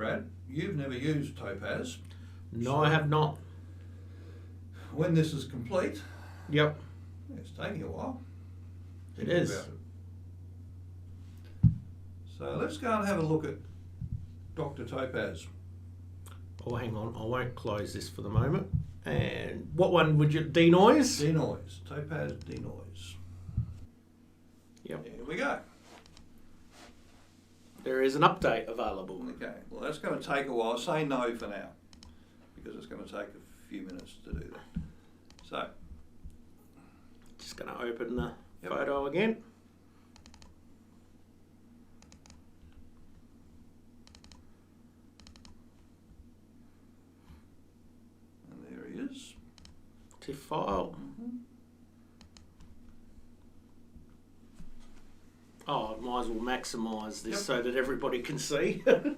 Brad, you've never used Topaz. No, I have not. When this is complete, Yep. it's taking a while. It is. About it. So let's go and have a look at Dr. Topaz. Oh, hang on. I won't close this for the moment. And what one would you... Denoise? Denoise. Topaz Denoise. Yep. Here we go. There is an update available. Okay. Well, that's going to take a while. Say no for now, because it's going to take a few minutes to do that. So... Just going to open the photo again. And there he is. TIFF file. Oh, I might as well maximise this so that everybody can see. Okay,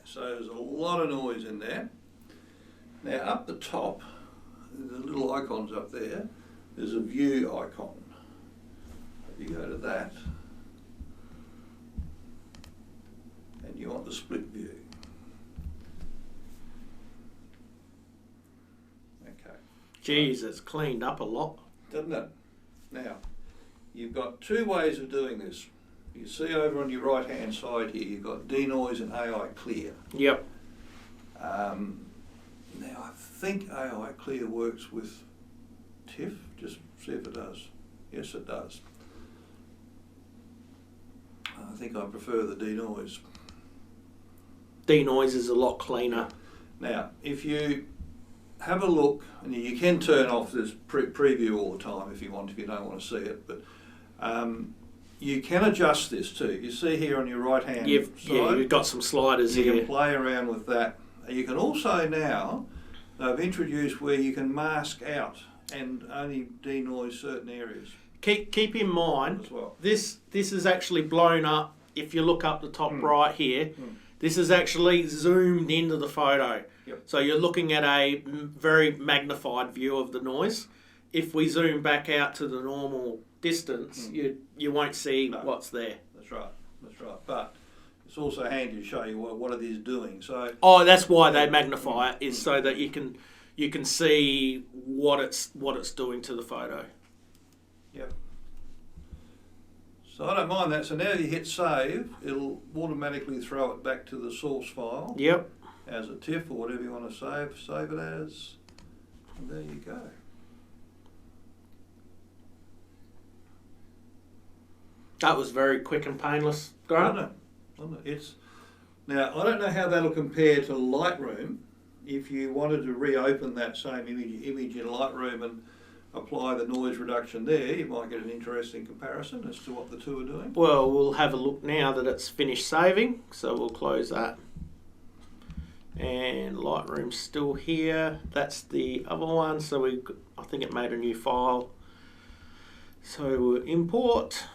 so there's a lot of noise in there. Now up the top, the little icons up there, there's a view icon. If you go to that, and you want the split view. Okay. Jeez, it's cleaned up a lot. Doesn't it? Now, you've got two ways of doing this. You see over on your right hand side here, you've got Denoise and AI Clear. Yep. Now I think AI Clear works with TIFF, just see if it does. Yes it does. I think I prefer the Denoise. Denoise is a lot cleaner. Now if you have a look, and you can turn off this preview all the time if you want, if you don't want to see it, but you can adjust this too. You see here on your right hand side, you've got some sliders you here. can play around with that. You can also now, they've introduced where you can mask out and only denoise certain areas. Keep in mind, as well. This is actually blown up. If you look up the top right here, this is actually zoomed into the photo. Yep. So you're looking at a very magnified view of the noise. If we zoom back out to the normal distance, you won't see what's there. That's right. That's right. But it's also handy to show you what it is doing. So that's why they magnify it, is so that you can see what it's doing to the photo. Yep. So I don't mind that. So now you hit save, it'll automatically throw it back to the source file. Yep. As a TIFF or whatever you want to save it as. And there you go. That was very quick and painless, Grant. I know. It's now I don't know how that'll compare to Lightroom. If you wanted to reopen that same image in Lightroom and apply the noise reduction there, you might get an interesting comparison as to what the two are doing. Well, we'll have a look now that it's finished saving, so we'll close that. And Lightroom's still here. That's the other one. So I think it made a new file. So we'll import.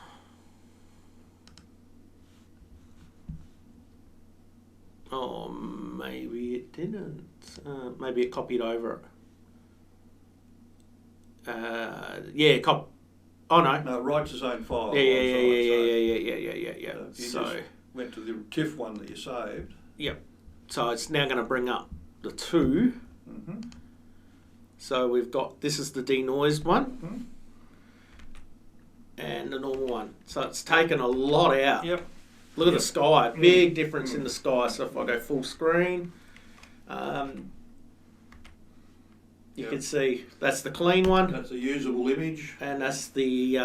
Oh, maybe it didn't. Maybe it copied over it. Oh no. No, it writes its own file. Yeah. So just went to the TIFF one that you saved. Yep. So it's now going to bring up the two. So we've got, this is the denoise one and the normal one. So it's taken a lot out. Yep. Look at the sky, big difference in the sky. So if I go full screen, you can see that's the clean one. That's a usable image. And that's the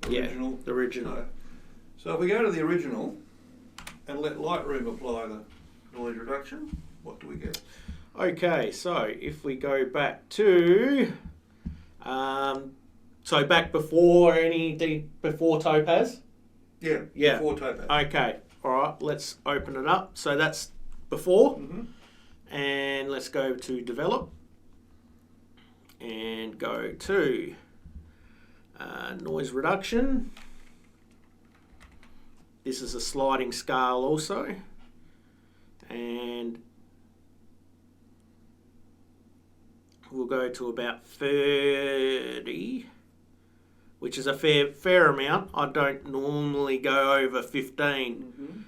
original. The original. So if we go to the original and let Lightroom apply the noise reduction, what do we get? Okay, so if we go back to, so back before before Topaz. Yeah. Before Topaz. Okay, all right. Let's open it up. So that's before, and let's go to develop, and go to noise reduction. This is a sliding scale also, and we'll go to about 30, which is a fair amount. I don't normally go over 15.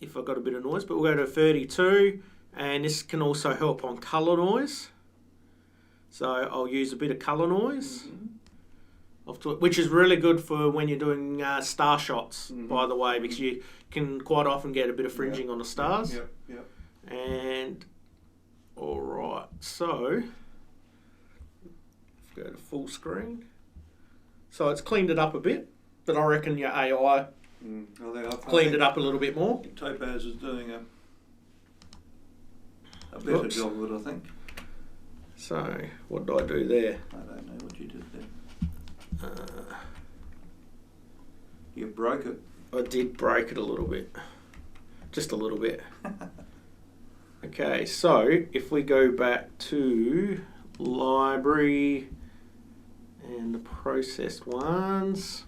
if I've got a bit of noise, but we'll go to 32, and this can also help on colour noise. So I'll use a bit of colour noise, which is really good for when you're doing star shots, by the way, because you can quite often get a bit of fringing on the stars. Yep. And, all right, so, go to full screen. So it's cleaned it up a bit, but I reckon your AI cleaned it up a little bit more. Topaz is doing a better job of it, I think. So, what did I do there? I don't know what you did there. You broke it. I did break it a little bit. Just a little bit. Okay, so if we go back to library and the processed ones.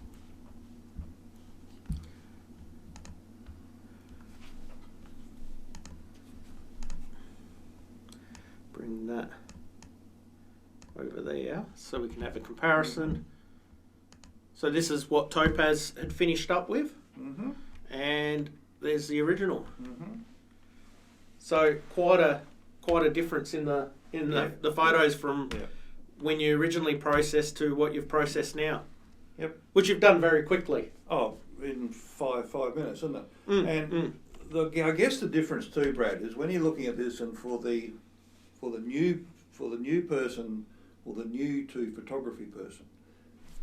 Bring that over there so we can have a comparison. So this is what Topaz had finished up with, and there's the original. So quite a difference in the photos from when you originally processed to what you've processed now. Yep. Which you've done very quickly. Oh, in five minutes, isn't it? I guess the difference too, Brad, is when you're looking at this, and for the new person or the new to photography person,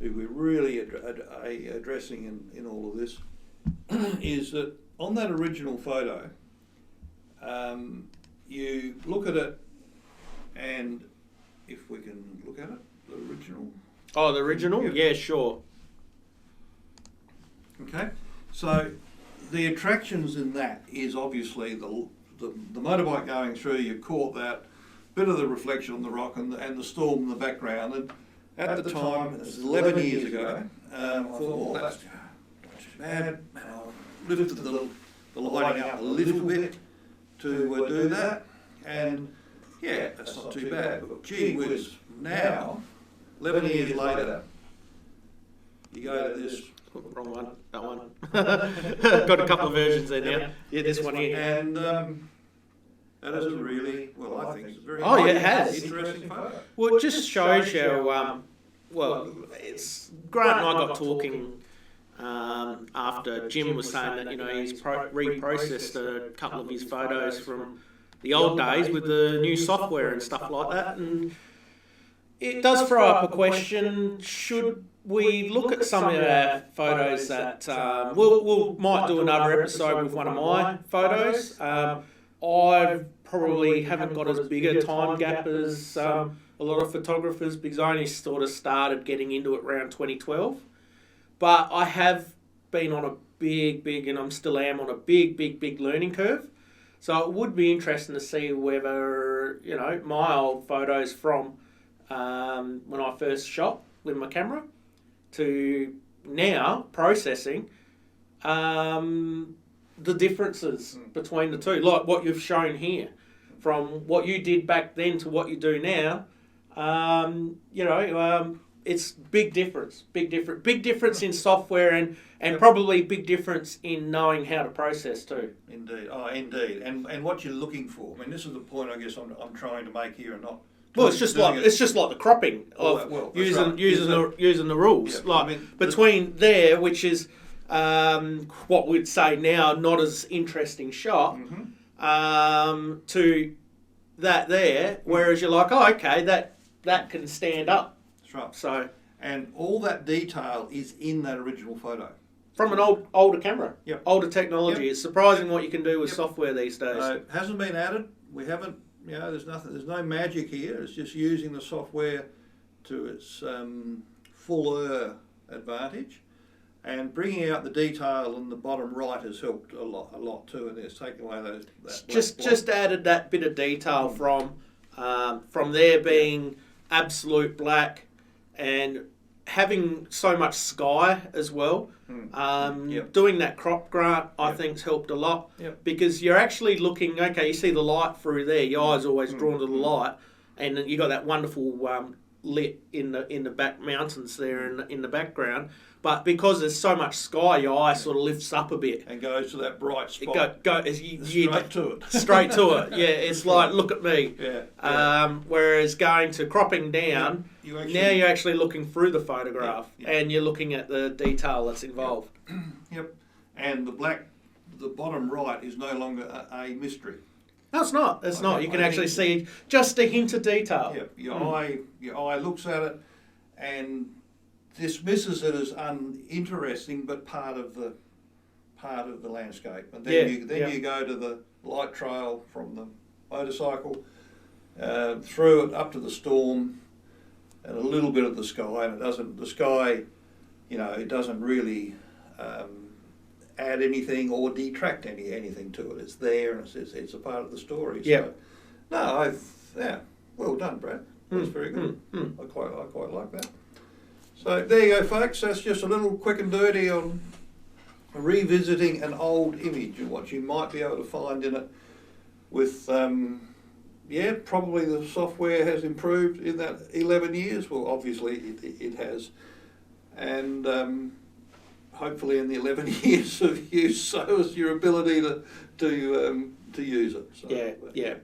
who we're really addressing in all of this, is that on that original photo, you look at it, and if we can look at it, the original. Oh, the original? Yep. Yeah, sure. Okay, so the attractions in that is obviously the motorbike going through. You caught that bit of the reflection on the rock and the storm in the background. And at the time, it was 11 years ago, I thought, well, that's too bad. And I lifted the lighting up a little bit to do that. And yeah, that's not too bad. But gee whiz, now, 11 years later, you go to this. Wrong one, that one. Got a couple of versions there now. Yeah, this one here. And that is a really, well, I think it's a very it has. Interesting photo. Well, it just shows you, it's Grant and I got talking after Jim was saying that, he's reprocessed a couple of his photos from the old days with the new software and stuff like that, and it does throw up a question: should we look at some of our photos that we'll might do another episode with one of my photos. I probably haven't got as big a time gap as a lot of photographers because I only sort of started getting into it around 2012. But I have been on a big, and I'm still am on a big learning curve. So it would be interesting to see whether, my old photos from when I first shot with my camera to now processing, the differences between the two, like what you've shown here, from what you did back then to what you do now. It's big difference in software and probably big difference in knowing how to process too. Indeed, indeed, and what you're looking for. I mean, this is the point I guess I'm trying to make here, and not. Well, it's just like the cropping of using the rules, between there, which is what we'd say now not as interesting shot, to that there, whereas you're like, oh, okay, that can stand up. That's right. So, and all that detail is in that original photo from an older camera, older technology. Yep. It's surprising what you can do with software these days. It hasn't been added. We haven't. There's nothing. There's no magic here. It's just using the software to its fuller advantage, and bringing out the detail in the bottom right has helped a lot too. And it's taken away that. Just added that bit of detail from there being absolute black and having so much sky as well. Doing that crop grant, I think's helped a lot because you're actually looking. Okay, you see the light through there. Your eye's always drawn to the light, and you got that wonderful lit in the back mountains there in the background. But because there's so much sky, your eye sort of lifts up a bit and goes to that bright spot. Straight to it. Straight to it. Yeah, it's like, look at me. Yeah. Whereas going to cropping down, you're actually looking through the photograph and you're looking at the detail that's involved. Yep. And the bottom right is no longer a mystery. No, it's not. It's not. You can actually see just a hint of detail. Yeah. Your eye looks at it and dismisses it as uninteresting, but part of the landscape. And then you go to the light trail from the motorcycle, through it up to the storm, and a little bit of the sky. And the sky, it doesn't really add anything or detract anything to it. It's there and it's a part of the story. Yeah. So, well done, Brad. That's very good. I quite like that. So there you go, folks. That's just a little quick and dirty on revisiting an old image and what you might be able to find in it with, probably the software has improved in that 11 years. Well, obviously it has. And hopefully in the 11 years of use, so is your ability to use it. So, yeah.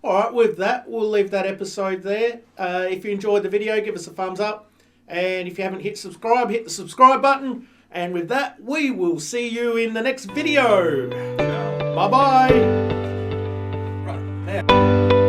All right, with that, we'll leave that episode there. If you enjoyed the video, give us a thumbs up. And if you haven't hit subscribe, hit the subscribe button. And with that, we will see you in the next video. Bye-bye. Right, now.